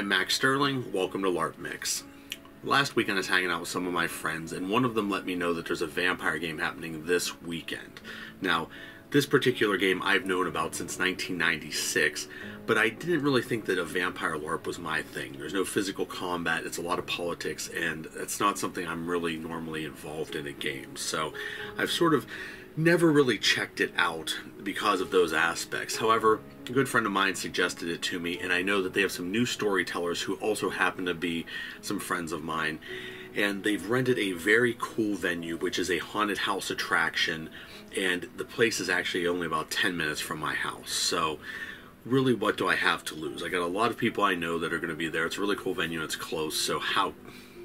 I'm Max Sterling. Welcome to LarpMix. Last weekend I was hanging out with some of my friends, and one of them let me know that there's a vampire game happening this weekend. Now, this particular game I've known about since 1996, but I didn't really think that a vampire LARP was my thing. There's no physical combat, it's a lot of politics, and it's not something I'm really normally involved in a game. So I've sort of never really checked it out because of those aspects. However, a good friend of mine suggested it to me, and I know that they have some new storytellers who also happen to be some friends of mine, and they've rented a very cool venue, which is a haunted house attraction, and the place is actually only about 10 minutes from my house. So really, what do I have to lose? I got a lot of people I know that are going to be there. It's a really cool venue, it's close, so how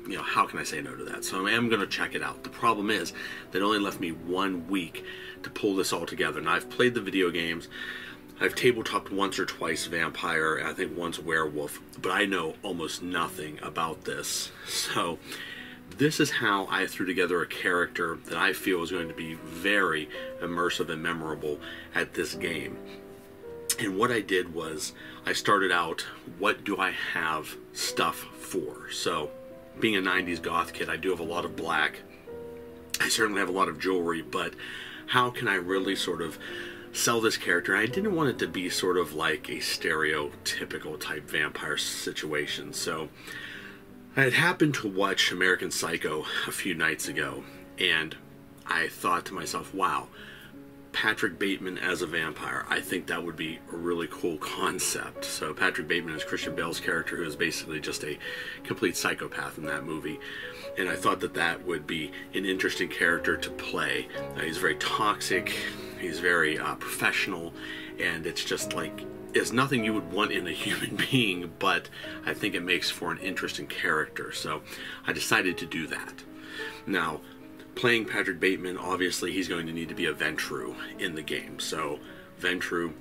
can I say no to that? So I am going to check it out. The problem is that it only left me 1 week to pull this all together. Now, I've played the video games. I've tabletopped once or twice Vampire, and I think once Werewolf, but I know almost nothing about this. So this is how I threw together a character that I feel is going to be very immersive and memorable at this game. And what I did was I started out, what do I have stuff for? So being a 90s goth kid, I do have a lot of black. I certainly have a lot of jewelry, but how can I really sort of sell this character? And I didn't want it to be sort of like a stereotypical type vampire situation. So I had happened to watch American Psycho a few nights ago, and I thought to myself, wow, Patrick Bateman as a vampire, I think that would be a really cool concept. So Patrick Bateman is Christian Bale's character, who is basically just a complete psychopath in that movie, and I thought that that would be an interesting character to play. He's very toxic, he's very professional, and it's just like, it's nothing you would want in a human being, but I think it makes for an interesting character, so I decided to do that. Now, playing Patrick Bateman, obviously he's going to need to be a Ventrue in the game. So Ventrue,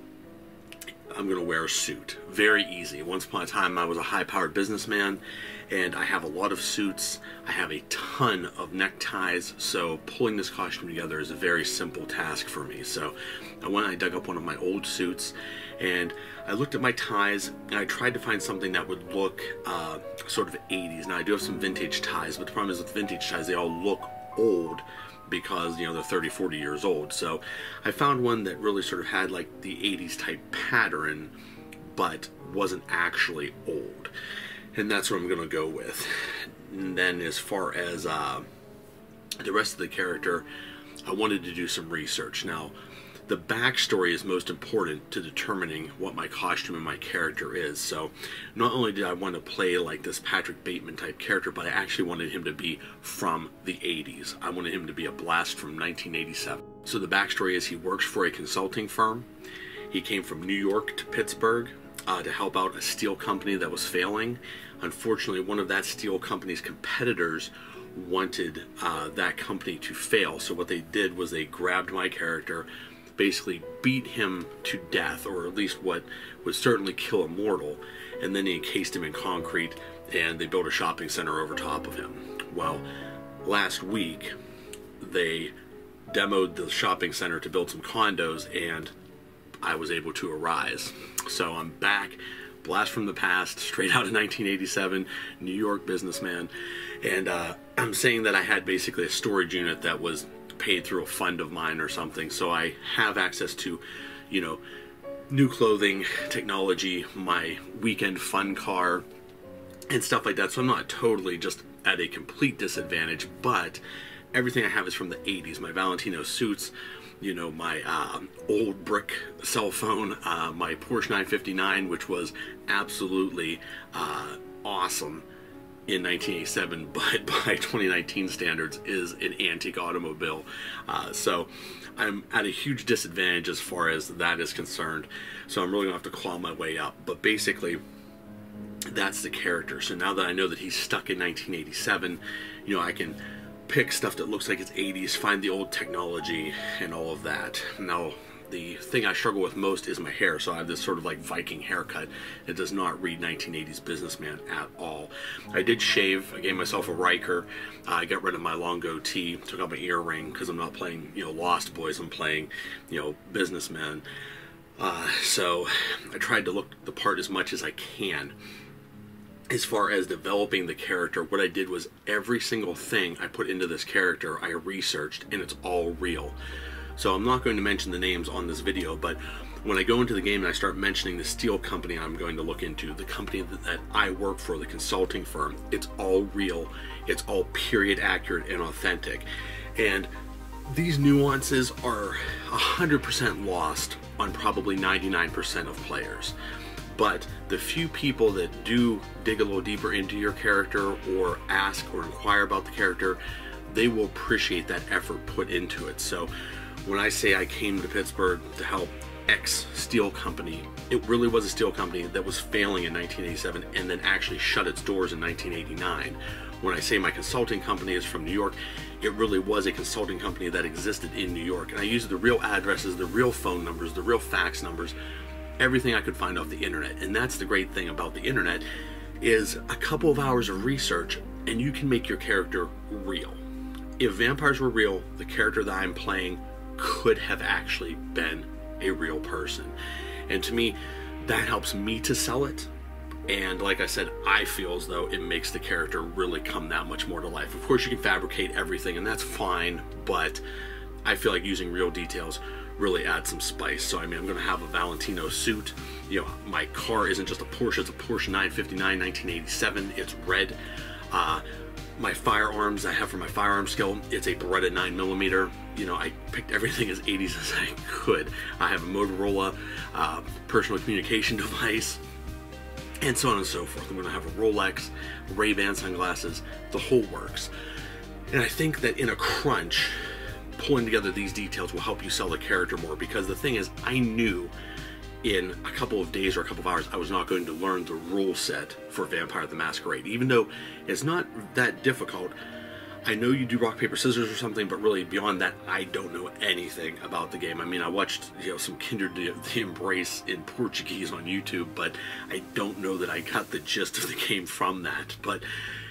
I'm going to wear a suit. Very easy. Once upon a time I was a high-powered businessman, and I have a lot of suits. I have a ton of neckties, so pulling this costume together is a very simple task for me. So I dug up one of my old suits, and I looked at my ties, and I tried to find something that would look sort of 80s. Now, I do have some vintage ties, but the problem is with vintage ties, they all look old because, you know, they're 30-40 years old. So I found one that really sort of had like the 80s type pattern but wasn't actually old, and that's what I'm gonna go with. And then as far as the rest of the character, I wanted to do some research. Now, the backstory is most important to determining what my costume and my character is. So not only did I want to play like this Patrick Bateman type character, but I actually wanted him to be from the 80s. I wanted him to be a blast from 1987. So the backstory is he works for a consulting firm. He came from New York to Pittsburgh to help out a steel company that was failing. Unfortunately, one of that steel company's competitors wanted that company to fail. So what they did was they grabbed my character, basically beat him to death, or at least what would certainly kill a mortal, and then they encased him in concrete, and they built a shopping center over top of him. Well, last week they demoed the shopping center to build some condos, and I was able to arise. So I'm back, blast from the past, straight out of 1987, New York businessman, and I'm saying that I had basically a storage unit that was paid through a fund of mine or something, so I have access to, you know, new clothing, technology, my weekend fun car, and stuff like that. So I'm not totally just at a complete disadvantage, but everything I have is from the 80s. My Valentino suits, you know, my old brick cell phone, my Porsche 959, which was absolutely awesome in 1987, but by 2019 standards is an antique automobile. So I'm at a huge disadvantage as far as that is concerned. So I'm really gonna have to claw my way up. But basically, that's the character. So now that I know that he's stuck in 1987, you know, I can pick stuff that looks like it's 80s, find the old technology and all of that. Now, the thing I struggle with most is my hair, so I have this sort of like Viking haircut. It does not read 1980s businessman at all. I did shave, I gave myself a Riker, I got rid of my long goatee, took out my earring, because I'm not playing, you know, Lost Boys, I'm playing, you know, businessmen. So I tried to look the part as much as I can. as far as developing the character, what I did was every single thing I put into this character, I researched, and it's all real. So I'm not going to mention the names on this video, but when I go into the game and I start mentioning the steel company I'm going to look into, the company that I work for, the consulting firm, it's all real. It's all period accurate and authentic. And these nuances are 100% lost on probably 99% of players. But the few people that do dig a little deeper into your character or ask or inquire about the character, they will appreciate that effort put into it. So when I say I came to Pittsburgh to help X steel company, it really was a steel company that was failing in 1987 and then actually shut its doors in 1989. When I say my consulting company is from New York, it really was a consulting company that existed in New York. And I used the real addresses, the real phone numbers, the real fax numbers, everything I could find off the internet. And that's the great thing about the internet, is a couple of hours of research and you can make your character real. If vampires were real, the character that I'm playing could have actually been a real person. And to me, that helps me to sell it. And like I said, I feel as though it makes the character really come that much more to life. Of course, you can fabricate everything, and that's fine, but I feel like using real details really adds some spice. So I mean, I'm going to have a Valentino suit. You know, my car isn't just a Porsche, it's a Porsche 959 1987. It's red. My firearms I have for my firearm skill, it's a Beretta 9mm. You know, I picked everything as 80s as I could. I have a Motorola personal communication device, and so on and so forth. I'm going to have a Rolex, Ray-Ban sunglasses, the whole works. And I think that in a crunch, pulling together these details will help you sell the character more, because the thing is, I knew in a couple of days or a couple of hours I was not going to learn the rule set for Vampire the Masquerade. Even though it's not that difficult, I know you do rock, paper, scissors or something, but really beyond that, I don't know anything about the game. I mean, I watched, you know, some Kinder the Embrace in Portuguese on YouTube, but I don't know that I got the gist of the game from that. But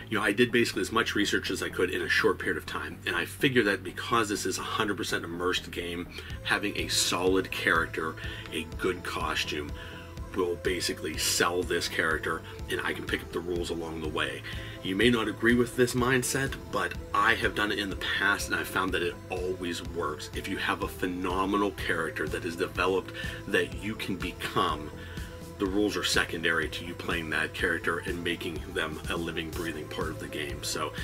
you know, I did basically as much research as I could in a short period of time, and I figure that because this is a 100% immersed game, having a solid character, a good costume, will basically sell this character, and I can pick up the rules along the way. You may not agree with this mindset, but I have done it in the past, and I've found that it always works. If you have a phenomenal character that is developed that you can become, the rules are secondary to you playing that character and making them a living, breathing part of the game. So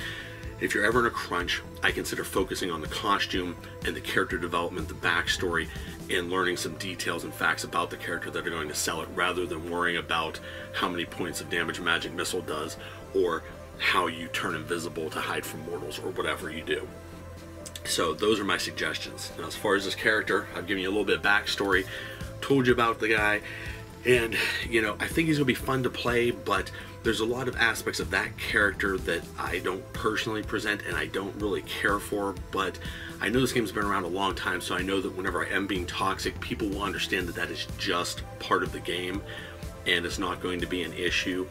if you're ever in a crunch, I consider focusing on the costume and the character development, the backstory, and learning some details and facts about the character that are going to sell it, rather than worrying about how many points of damage a magic missile does, or how you turn invisible to hide from mortals, or whatever you do. So those are my suggestions. Now, as far as this character, I've given you a little bit of backstory, told you about the guy. And, you know, I think he's going to be fun to play, but there's a lot of aspects of that character that I don't personally present and I don't really care for, but I know this game's been around a long time, so I know that whenever I am being toxic, people will understand that that is just part of the game and it's not going to be an issue.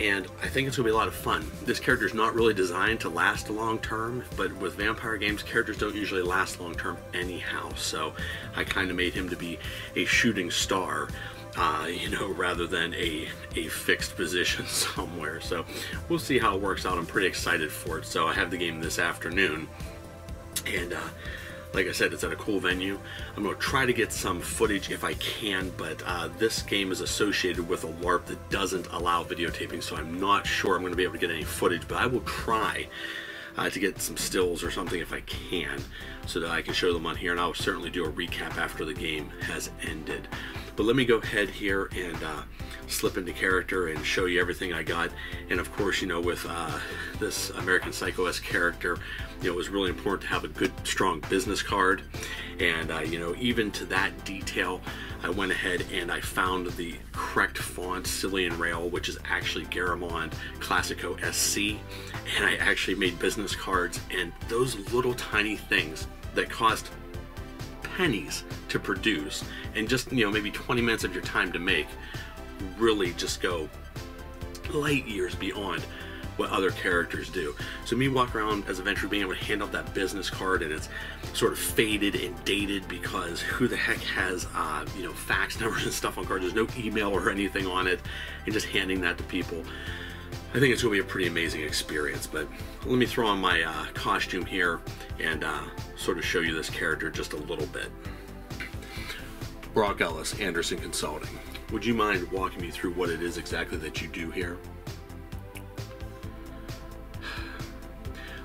And I think it's going to be a lot of fun. This character is not really designed to last long term, but with vampire games, characters don't usually last long term anyhow, so I kind of made him to be a shooting star, you know, rather than a fixed position somewhere. So we'll see how it works out. I'm pretty excited for it. So I have the game this afternoon, and like I said, it's at a cool venue. I'm going to try to get some footage if I can, but this game is associated with a LARP that doesn't allow videotaping, so I'm not sure I'm going to be able to get any footage, but I will try to get some stills or something if I can, so that I can show them on here, and I'll certainly do a recap after the game has ended. But let me go ahead here and slip into character and show you everything I got. And of course, you know, with this American Psycho-esque character, you know, it was really important to have a good, strong business card. And, you know, even to that detail, I went ahead and I found the correct font, Cillian Rail, which is actually Garamond Classico SC. And I actually made business cards, and those little tiny things that cost pennies to produce and just, you know, maybe 20 minutes of your time to make, really just go light years beyond what other characters do. So me walking around as a Ventrue being able to hand out that business card, and it's sort of faded and dated because who the heck has you know, fax numbers and stuff on cards? There's no email or anything on it, and just handing that to people. I think it's going to be a pretty amazing experience. But let me throw on my costume here and sort of show you this character just a little bit. Brock Ellis, Anderson Consulting. Would you mind walking me through what it is exactly that you do here?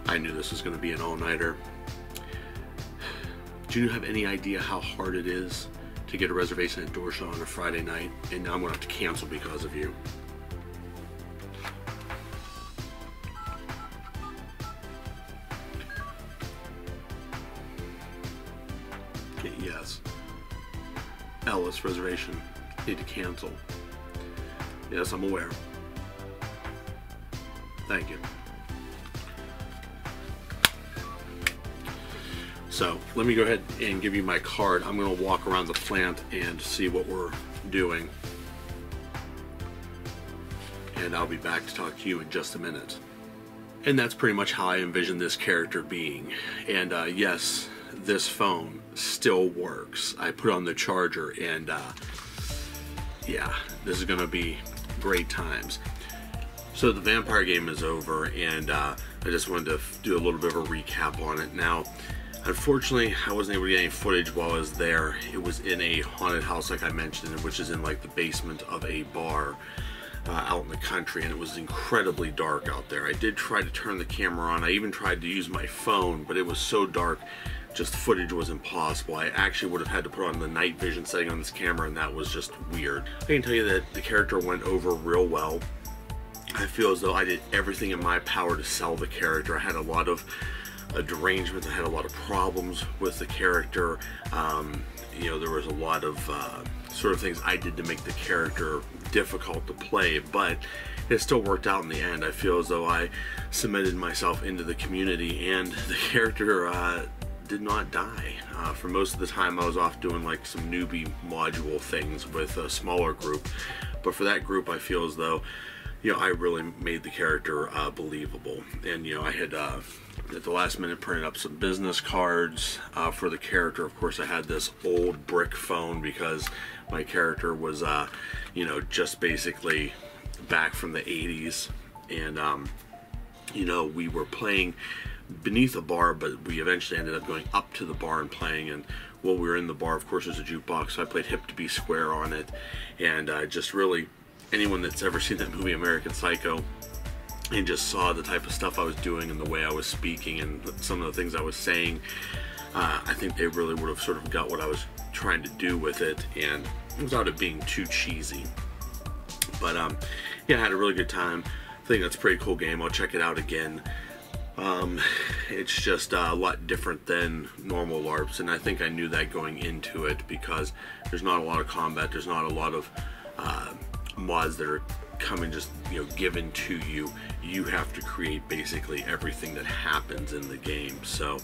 I knew this was going to be an all-nighter. Do you have any idea how hard it is to get a reservation at Dorshaw on a Friday night? And now I'm going to have to cancel because of you. Okay, yes. Ellis reservation. Need to cancel. Yes, I'm aware. Thank you. So let me go ahead and give you my card. I'm going to walk around the plant and see what we're doing. And I'll be back to talk to you in just a minute. And that's pretty much how I envision this character being. And yes, this phone still works. I put on the charger and yeah, this is going to be great times. So the vampire game is over, and I just wanted to do a little bit of a recap on it. Now, unfortunately, I wasn't able to get any footage while I was there. It was in a haunted house, like I mentioned, which is in like the basement of a bar out in the country, and it was incredibly dark out there. I did try to turn the camera on. I even tried to use my phone, but it was so dark, just footage was impossible. I actually would have had to put on the night vision setting on this camera, and that was just weird. I can tell you that the character went over real well. I feel as though I did everything in my power to sell the character. I had a lot of derangements. I had a lot of problems with the character. You know, there was a lot of sort of things I did to make the character difficult to play, but it still worked out in the end. I feel as though I cemented myself into the community, and the character did not die. For most of the time I was off doing like some newbie module things with a smaller group, but for that group I feel as though, you know, I really made the character believable. And you know, I had at the last minute printed up some business cards for the character. Of course, I had this old brick phone because my character was you know, just basically back from the 80s, and you know, we were playing beneath a bar, but we eventually ended up going up to the bar and playing. And while we were in the bar, of course, there's a jukebox, so I played Hip to Be Square on it. And just really, anyone that's ever seen that movie American Psycho and just saw the type of stuff I was doing and the way I was speaking and some of the things I was saying, I think they really would have sort of got what I was trying to do with it, and without it being too cheesy. But yeah, I had a really good time. I think that's a pretty cool game. I'll check it out again. It's just a lot different than normal LARPs, and I think I knew that going into it because there's not a lot of combat, there's not a lot of mods that are coming just, you know, given to you. You have to create basically everything that happens in the game. So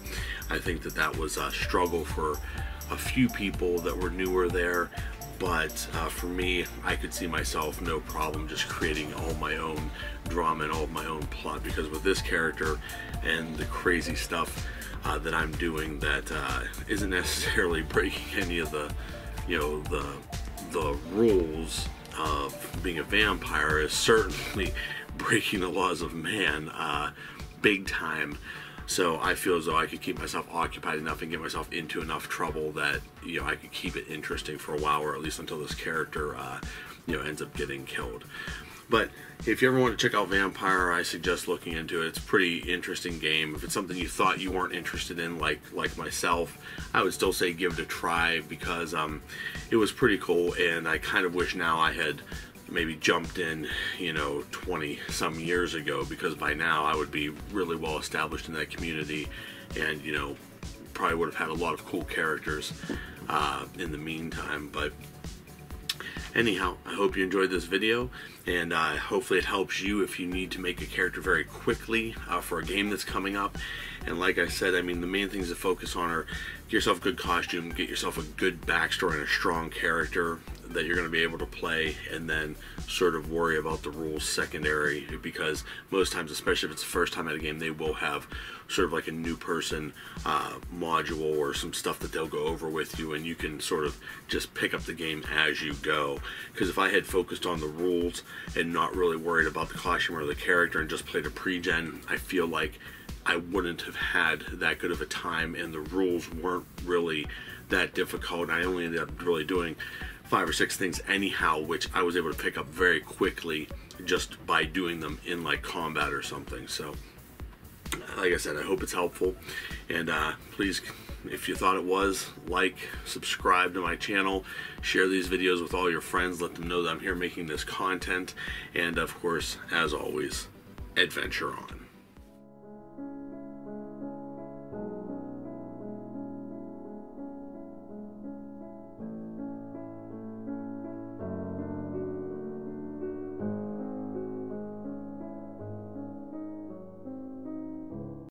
I think that that was a struggle for a few people that were newer there, but for me, I could see myself no problem just creating all my own drama and all of my own plot, because with this character and the crazy stuff that I'm doing that isn't necessarily breaking any of the, you know, the rules of being a vampire, is certainly breaking the laws of man big time. So I feel as though I could keep myself occupied enough and get myself into enough trouble that, you know, I could keep it interesting for a while, or at least until this character you know, ends up getting killed. But if you ever want to check out Vampire, I suggest looking into it. It's a pretty interesting game. If it's something you thought you weren't interested in, like myself, I would still say give it a try, because it was pretty cool, and I kind of wish now I had maybe jumped in, you know, 20 some years ago, because by now I would be really well established in that community, and, you know, probably would have had a lot of cool characters in the meantime. But anyhow, I hope you enjoyed this video, and hopefully it helps you if you need to make a character very quickly for a game that's coming up. And like I said, I mean, the main things to focus on are get yourself a good costume, get yourself a good backstory and a strong character that you're going to be able to play, and then sort of worry about the rules secondary, because most times, especially if it's the first time at a game, they will have sort of like a new person module or some stuff that they'll go over with you, and you can sort of just pick up the game as you go. Because if I had focused on the rules and not really worried about the costume or the character and just played a pre-gen, I feel like I wouldn't have had that good of a time, and the rules weren't really that difficult. I only ended up really doing 5 or 6 things anyhow, which I was able to pick up very quickly just by doing them in like combat or something. So like I said, I hope it's helpful, and please, if you thought it was, like, subscribe to my channel, share these videos with all your friends, let them know that I'm here making this content, and of course, as always, adventure on.